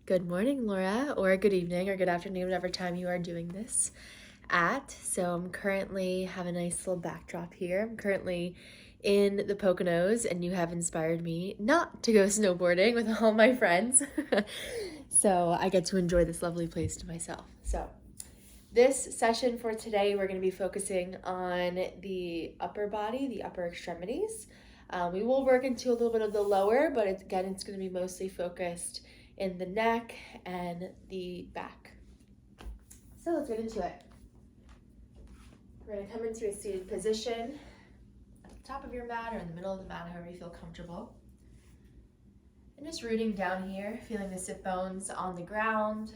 Good morning, Laura, or good evening, or good afternoon, whatever time you are doing this at. So I'm currently have a nice little backdrop here. I'm currently in the Poconos, and you have inspired me not to go snowboarding with all my friends. So I get to enjoy this lovely place to myself. So this session for today, we're going to be focusing on the upper body, the upper extremities. We will work into a little bit of the lower, but again, it's going to be mostly focused in the neck and the back. So let's get into it. We're going to come into a seated position at the top of your mat or in the middle of the mat, however you feel comfortable. And just rooting down here, feeling the sit bones on the ground.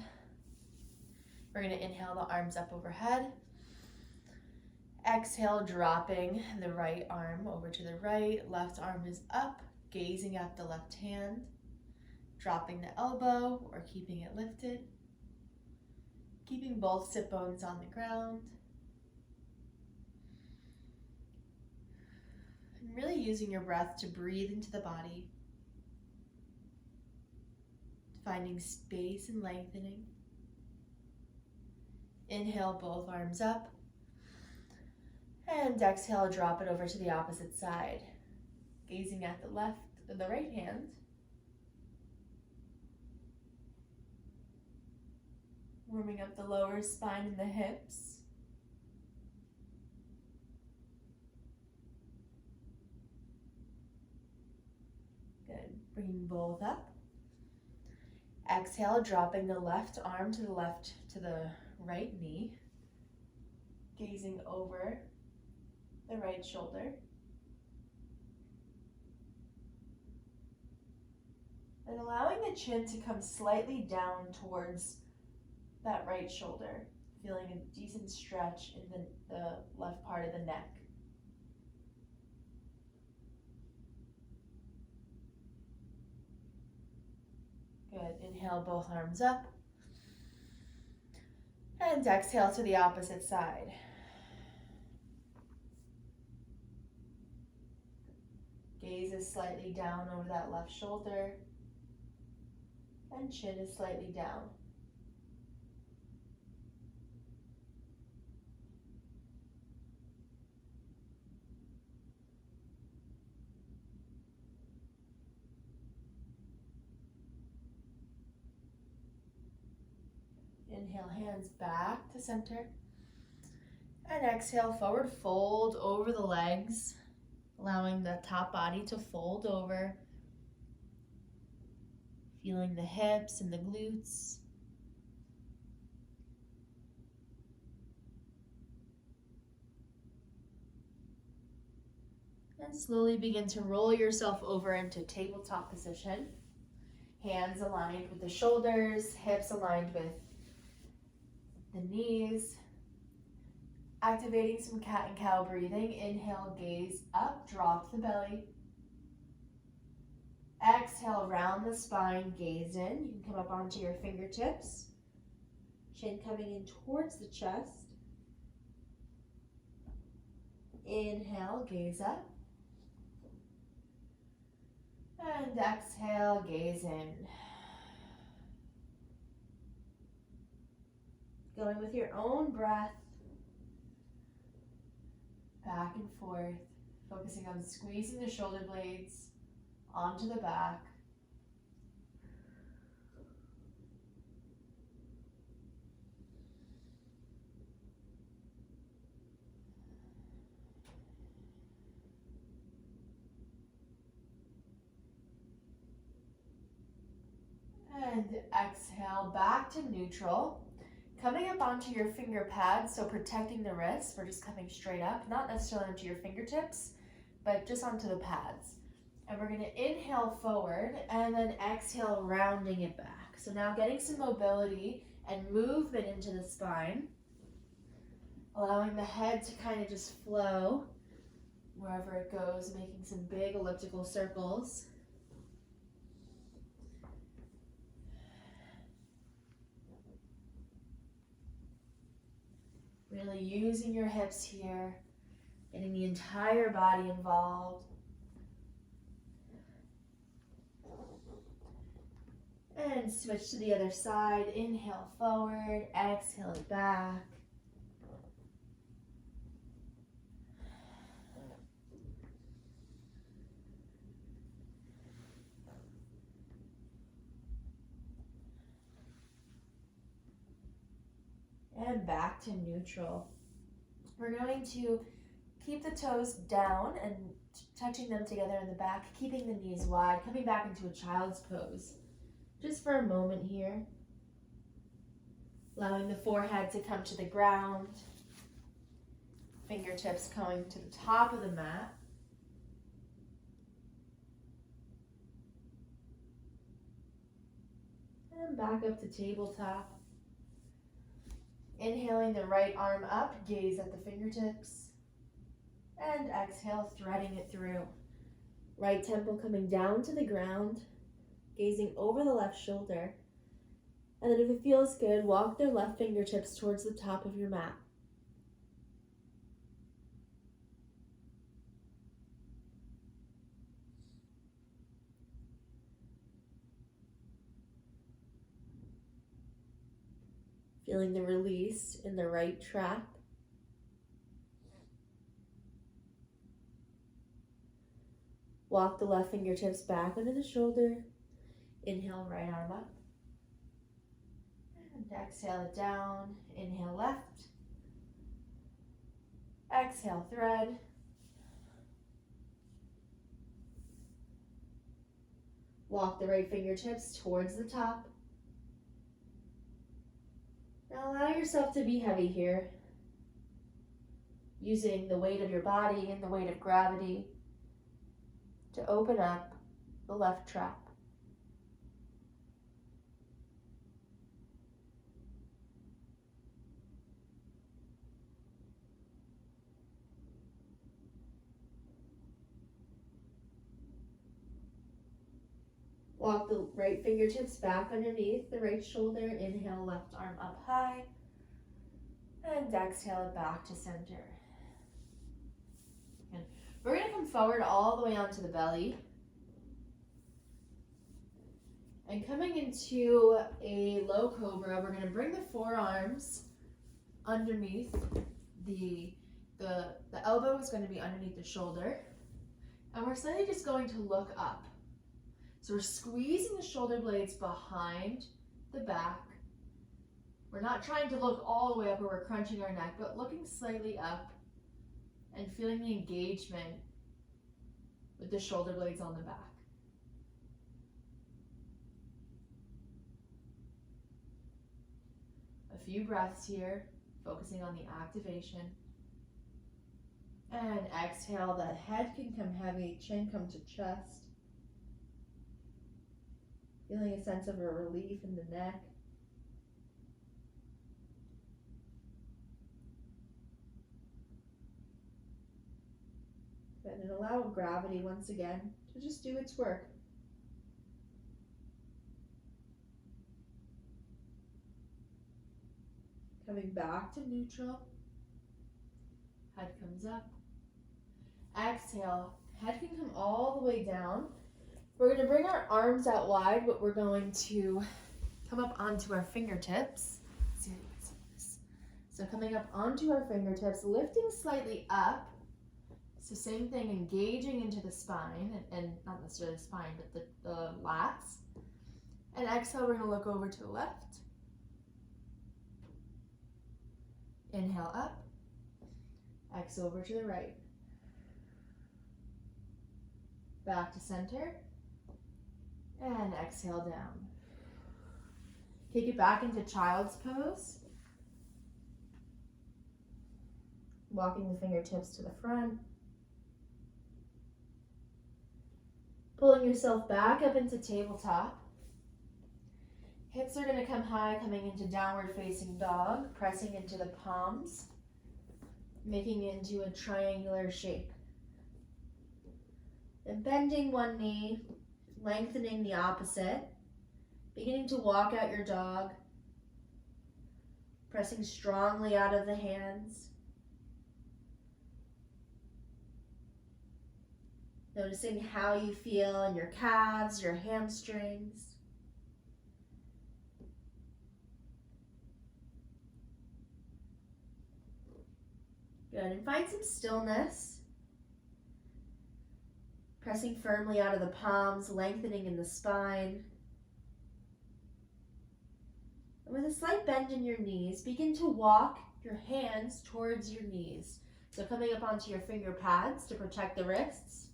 We're going to inhale the arms up overhead. Exhale, dropping the right arm over to the right. Left arm is up, gazing at the left hand. Dropping the elbow or keeping it lifted. Keeping both sit bones on the ground. And really using your breath to breathe into the body. Finding space and lengthening. Inhale, both arms up. And exhale, drop it over to the opposite side. Gazing at the right hand. Warming up the lower spine and the hips. Good. Bringing both up. Exhale, dropping the left arm to the right knee. Gazing over the right shoulder. And allowing the chin to come slightly down towards that right shoulder. Feeling a decent stretch in the left part of the neck. Good. Inhale, both arms up. And exhale to the opposite side. Gaze is slightly down over that left shoulder. And chin is slightly down. Inhale, hands back to center. And exhale, forward fold over the legs, allowing the top body to fold over. Feeling the hips and the glutes. And slowly begin to roll yourself over into tabletop position. Hands aligned with the shoulders, hips aligned with the knees. Activating some cat and cow breathing. Inhale, gaze up, drop the belly. Exhale, round the spine, gaze in. You can come up onto your fingertips. Chin coming in towards the chest. Inhale, gaze up. And exhale, gaze in. Going with your own breath. Back and forth. Focusing on squeezing the shoulder blades onto the back. And exhale, back to neutral. Coming up onto your finger pads, so protecting the wrists. We're just coming straight up, not necessarily onto your fingertips, but just onto the pads. And we're going to inhale forward and then exhale, rounding it back. So now getting some mobility and movement into the spine, allowing the head to kind of just flow wherever it goes, making some big elliptical circles. Really using your hips here, getting the entire body involved. And switch to the other side. Inhale forward, exhale it back. And back to neutral. We're going to keep the toes down and touching them together in the back, keeping the knees wide, coming back into a child's pose. Just for a moment here. Allowing the forehead to come to the ground. Fingertips going to the top of the mat. And back up to tabletop. Inhaling the right arm up, gaze at the fingertips. And exhale, threading it through. Right temple coming down to the ground, gazing over the left shoulder. And then if it feels good, walk their left fingertips towards the top of your mat. Feeling the release in the right trap. Walk the left fingertips back under the shoulder. Inhale, right arm up. And exhale it down. Inhale, left. Exhale, thread. Walk the right fingertips towards the top. Now allow yourself to be heavy here, using the weight of your body and the weight of gravity to open up the left trap. Walk the right fingertips back underneath the right shoulder. Inhale, left arm up high. And exhale it back to center. And we're going to come forward all the way onto the belly. And coming into a low cobra, we're going to bring the forearms underneath. The elbow is going to be underneath the shoulder. And we're slightly just going to look up. So we're squeezing the shoulder blades behind the back. We're not trying to look all the way up where we're crunching our neck, but looking slightly up and feeling the engagement with the shoulder blades on the back. A few breaths here, focusing on the activation. And exhale, the head can come heavy, chin come to chest. Feeling a sense of a relief in the neck. And then allow gravity once again to just do its work. Coming back to neutral. Head comes up. Exhale, head can come all the way down. We're going to bring our arms out wide, but we're going to come up onto our fingertips. Let's see how you can see this. So coming up onto our fingertips, lifting slightly up. So same thing, engaging into the spine, and not necessarily the spine, but the lats. And exhale, we're going to look over to the left. Inhale up. Exhale over to the right. Back to center. And exhale down. Take it back into child's pose. Walking the fingertips to the front. Pulling yourself back up into tabletop. Hips are going to come high, coming into downward facing dog, pressing into the palms, making it into a triangular shape. Then bending one knee, lengthening the opposite, beginning to walk out your dog, pressing strongly out of the hands. Noticing how you feel in your calves, your hamstrings. Good, and find some stillness. Pressing firmly out of the palms, lengthening in the spine. And with a slight bend in your knees, begin to walk your hands towards your knees. So coming up onto your finger pads to protect the wrists.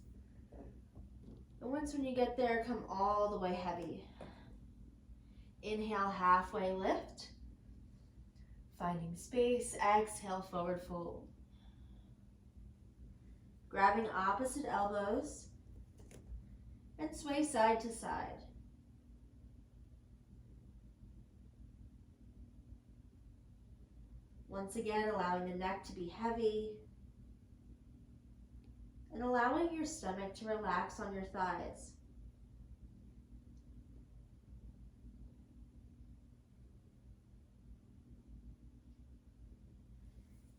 And once when you get there, come all the way heavy. Inhale, halfway lift. Finding space, exhale, forward fold. Grabbing opposite elbows and sway side to side. Once again, allowing the neck to be heavy and allowing your stomach to relax on your thighs.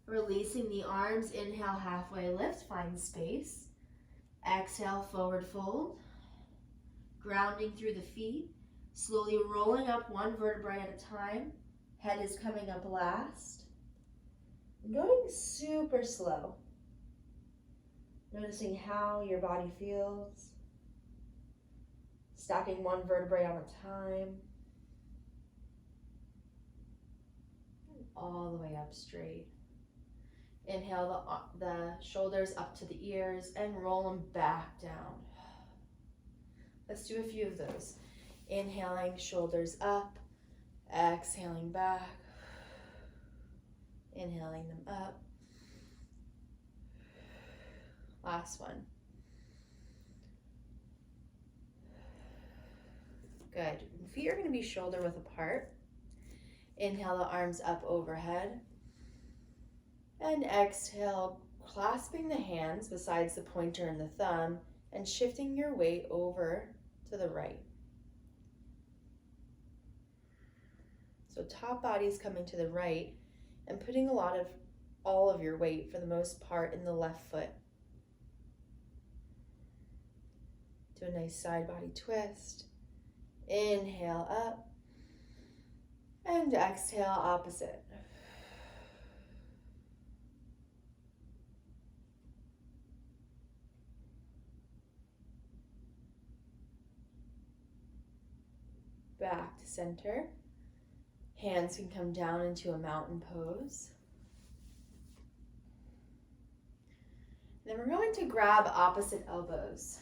Releasing the arms, inhale, halfway lift, find space. Exhale, forward fold. Grounding through the feet, slowly rolling up one vertebrae at a time. Head is coming up last. Going super slow. Noticing how your body feels. Stacking one vertebrae on a time. And all the way up straight. Inhale the shoulders up to the ears and roll them back down. Let's do a few of those. Inhaling, shoulders up. Exhaling back. Inhaling them up. Last one. Good. Feet are going to be shoulder width apart. Inhale the arms up overhead. And exhale, clasping the hands besides the pointer and the thumb and shifting your weight over to the right. So top body's coming to the right and putting all of your weight for the most part in the left foot. Do a nice side body twist. Inhale up and exhale opposite. Back to center. Hands can come down into a mountain pose. Then we're going to grab opposite elbows.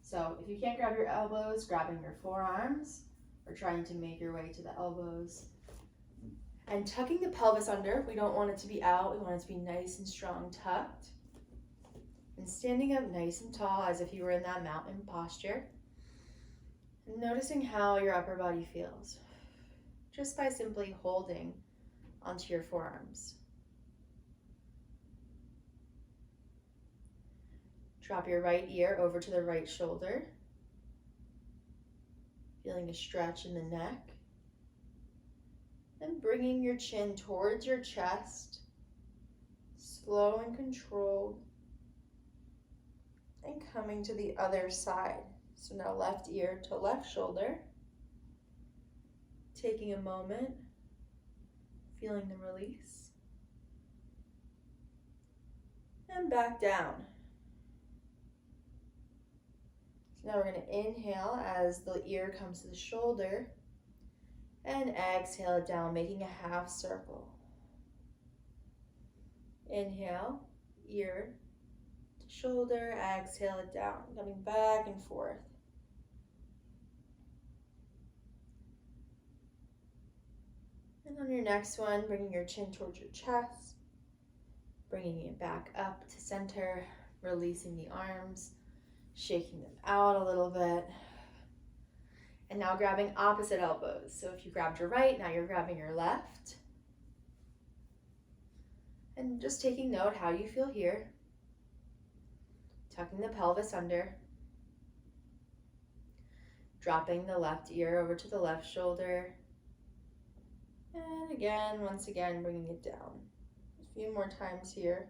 So if you can't grab your elbows, grabbing your forearms or trying to make your way to the elbows. And tucking the pelvis under. We don't want it to be out. We want it to be nice and strong tucked. And standing up nice and tall as if you were in that mountain posture. And noticing how your upper body feels. Just by simply holding onto your forearms. Drop your right ear over to the right shoulder. Feeling a stretch in the neck. Then bringing your chin towards your chest. Slow and controlled. And coming to the other side. So now left ear to left shoulder. Taking a moment, feeling the release. And back down. So now we're going to inhale as the ear comes to the shoulder. And exhale it down, making a half circle. Inhale, ear to shoulder, exhale it down, coming back and forth. And on your next one, bringing your chin towards your chest, bringing it back up to center, releasing the arms, shaking them out a little bit. And now grabbing opposite elbows. So if you grabbed your right, now you're grabbing your left. And just taking note how you feel here. Tucking the pelvis under. Dropping the left ear over to the left shoulder. And again, once again, bringing it down. A few more times here.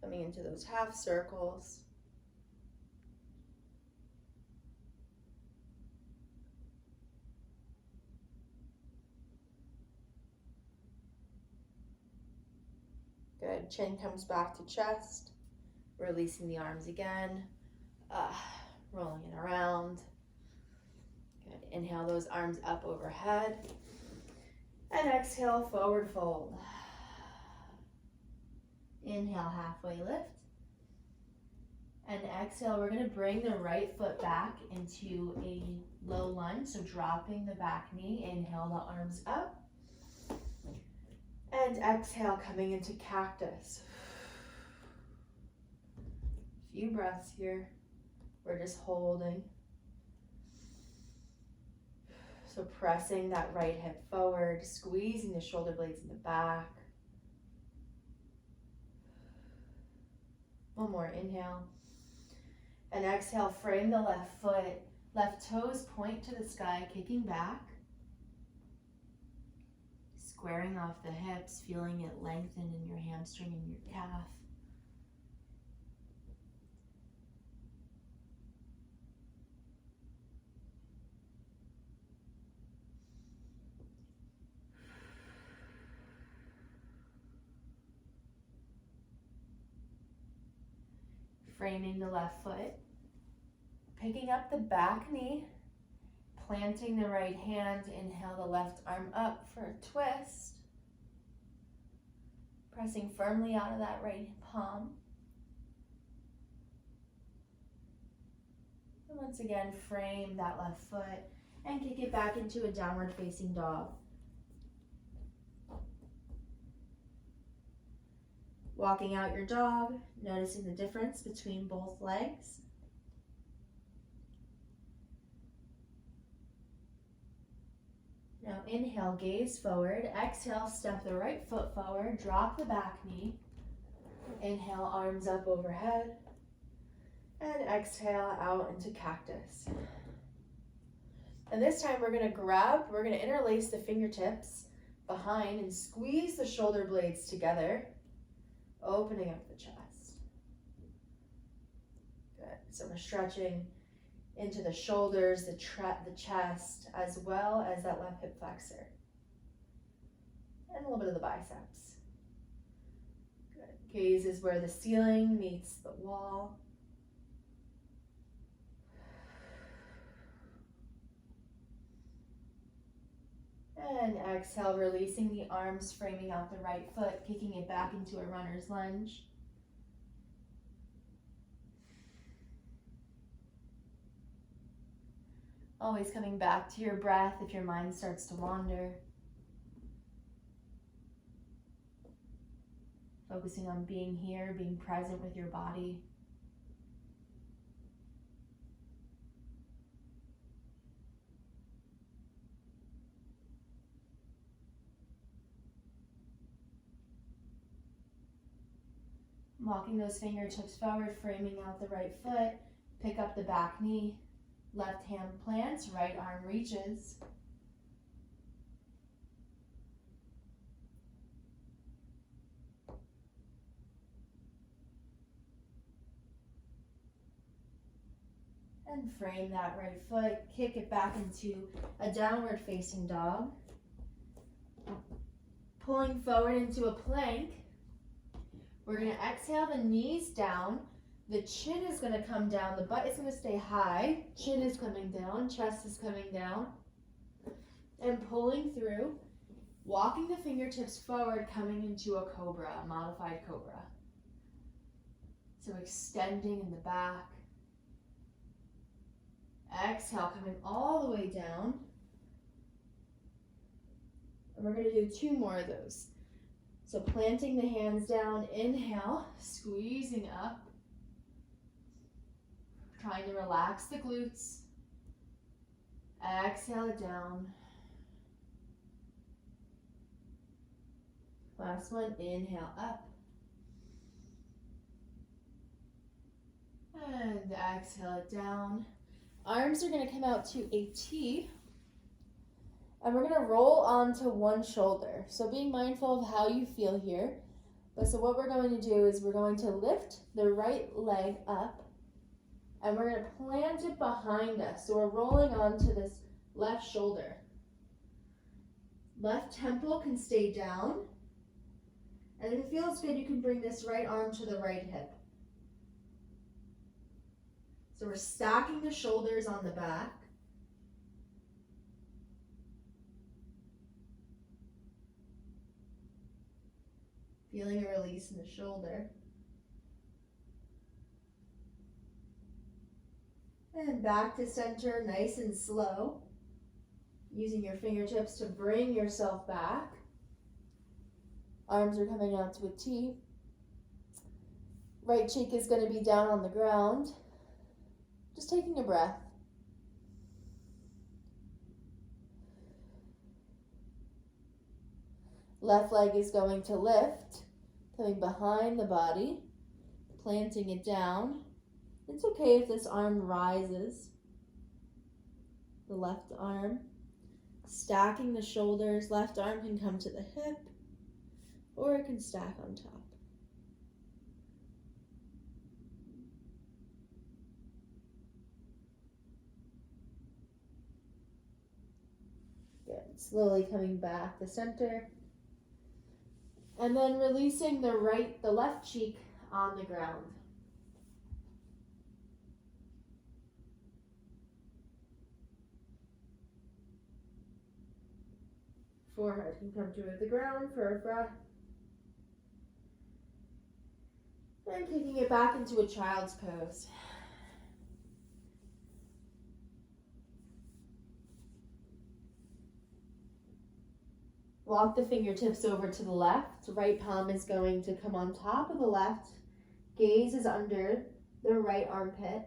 Coming into those half circles. Good. Chin comes back to chest. Releasing the arms again. Rolling it around. Good. Inhale those arms up overhead. And exhale, forward fold. Inhale, halfway lift. And exhale, we're going to bring the right foot back into a low lunge. So dropping the back knee. Inhale the arms up. And exhale, coming into cactus. Few breaths here. We're just holding. So pressing that right hip forward, squeezing the shoulder blades in the back. One more, inhale. And exhale, frame the left foot. Left toes point to the sky, kicking back. Squaring off the hips, feeling it lengthen in your hamstring and your calf. Framing the left foot, picking up the back knee, planting the right hand, inhale the left arm up for a twist, pressing firmly out of that right palm. And once again, frame that left foot and kick it back into a downward facing dog. Walking out your dog, noticing the difference between both legs. Now inhale, gaze forward. Exhale, step the right foot forward, drop the back knee. Inhale, arms up overhead. And exhale out into cactus. And this time we're going to interlace the fingertips behind and squeeze the shoulder blades together. Opening up the chest. Good. So we're stretching into the shoulders, the chest, as well as that left hip flexor. And a little bit of the biceps. Good. Gaze is where the ceiling meets the wall. And exhale, releasing the arms, framing out the right foot, kicking it back into a runner's lunge. Always coming back to your breath if your mind starts to wander. Focusing on being here, being present with your body. Walking those fingertips forward, framing out the right foot. Pick up the back knee. Left hand plants, right arm reaches. And frame that right foot. Kick it back into a downward facing dog. Pulling forward into a plank. We're going to exhale the knees down. The chin is going to come down. The butt is going to stay high. Chin is coming down. Chest is coming down. And pulling through. Walking the fingertips forward, coming into a cobra, a modified cobra. So extending in the back. Exhale, coming all the way down. And we're going to do 2 more of those. So planting the hands down, inhale, squeezing up. Trying to relax the glutes. Exhale it down. Last one, inhale up. And exhale it down. Arms are going to come out to a T. And we're going to roll onto one shoulder. So being mindful of how you feel here. But so what we're going to do is we're going to lift the right leg up. And we're going to plant it behind us. So we're rolling onto this left shoulder. Left temple can stay down. And if it feels good, you can bring this right arm to the right hip. So we're stacking the shoulders on the back. Feeling a release in the shoulder. And back to center, nice and slow. Using your fingertips to bring yourself back. Arms are coming out to a T. Right cheek is going to be down on the ground. Just taking a breath. Left leg is going to lift, coming behind the body, planting it down. It's okay if this arm rises. The left arm. Stacking the shoulders. Left arm can come to the hip, or it can stack on top. Good. Slowly coming back to center. And then releasing the left cheek on the ground. Forehead can come to the ground for a breath. And taking it back into a child's pose. Walk the fingertips over to the left. Right palm is going to come on top of the left. Gaze is under the right armpit.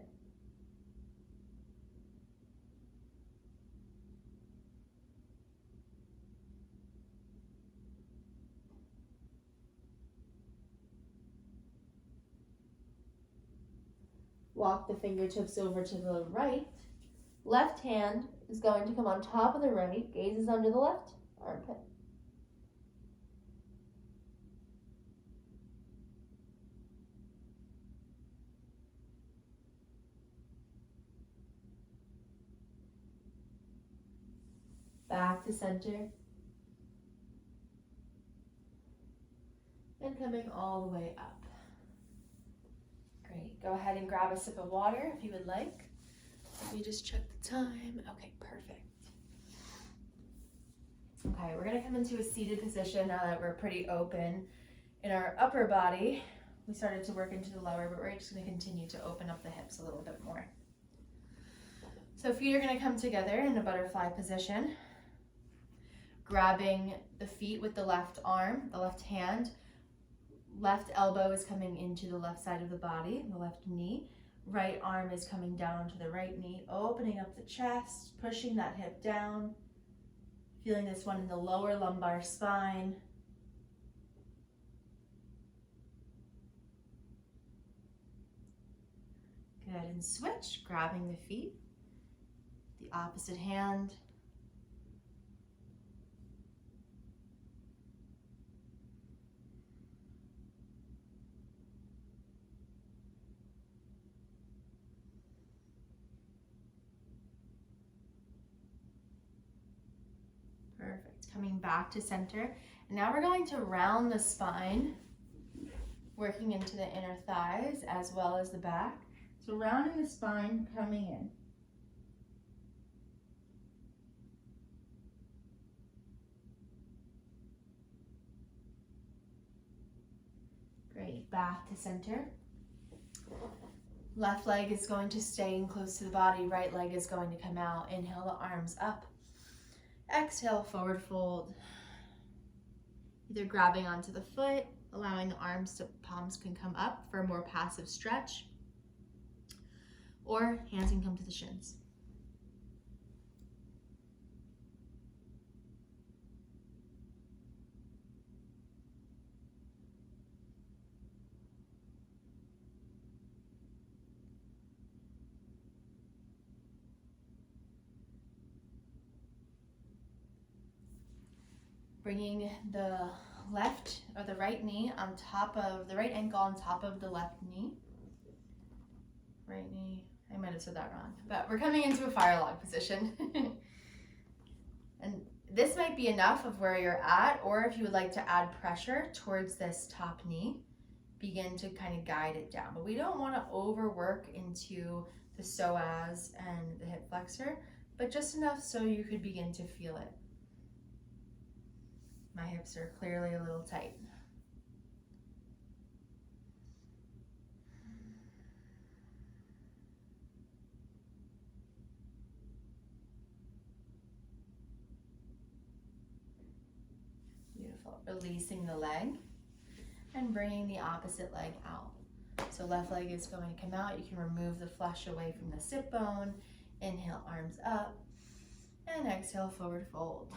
Walk the fingertips over to the right. Left hand is going to come on top of the right. Gaze is under the left armpit. Back to center. And coming all the way up. Great. Go ahead and grab a sip of water if you would like. Let me just check the time. Okay, perfect. Okay, we're gonna come into a seated position now that we're pretty open in our upper body. We started to work into the lower, but we're just gonna continue to open up the hips a little bit more. So feet are gonna come together in a butterfly position. Grabbing the feet with the left arm, the left hand. Left elbow is coming into the left side of the body, the left knee. Right arm is coming down to the right knee, opening up the chest, pushing that hip down. Feeling this one in the lower lumbar spine. Good, and switch, grabbing the feet, the opposite hand. Perfect, coming back to center. And now we're going to round the spine, working into the inner thighs as well as the back. So rounding the spine, coming in. Great, back to center. Left leg is going to stay in close to the body, right leg is going to come out. Inhale the arms up. Exhale, forward fold. Either grabbing onto the foot, allowing the arms to, palms can come up for a more passive stretch, or hands can come to the shins. Bringing the left or the right knee on top of the right ankle on top of the left knee. Right knee, I might have said that wrong, but we're coming into a fire log position. And This might be enough of where you're at, or if you would like to add pressure towards this top knee, begin to kind of guide it down. But we don't want to overwork into the psoas and the hip flexor, but just enough so you could begin to feel it. My hips are clearly a little tight. Beautiful. Releasing the leg and bringing the opposite leg out. So left leg is going to come out. You can remove the flesh away from the sit bone. Inhale, arms up, and exhale, forward fold.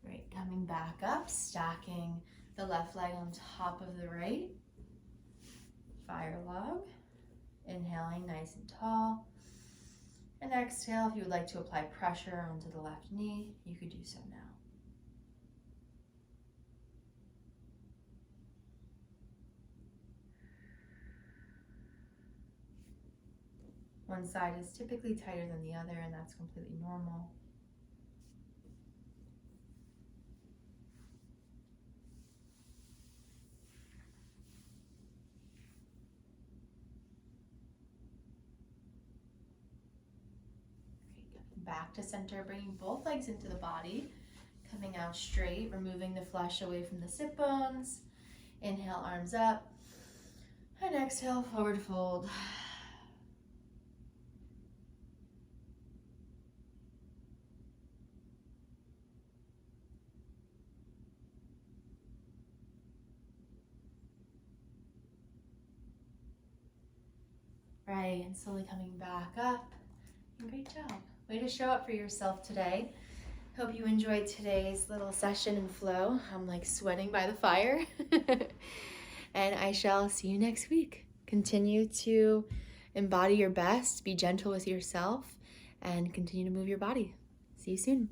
Great, coming back up, stacking the left leg on top of the right. Fire log. Inhaling nice and tall. And exhale, if you would like to apply pressure onto the left knee, you could do so now. One side is typically tighter than the other, and that's completely normal. Back to center, bringing both legs into the body, coming out straight, removing the flesh away from the sit bones. Inhale, arms up, and exhale, forward fold. Right, and slowly coming back up. Great job. Way to show up for yourself today. Hope you enjoyed today's little session and flow. I'm like sweating by the fire. And I shall see you next week. Continue to embody your best, be gentle with yourself, and continue to move your body. See you soon.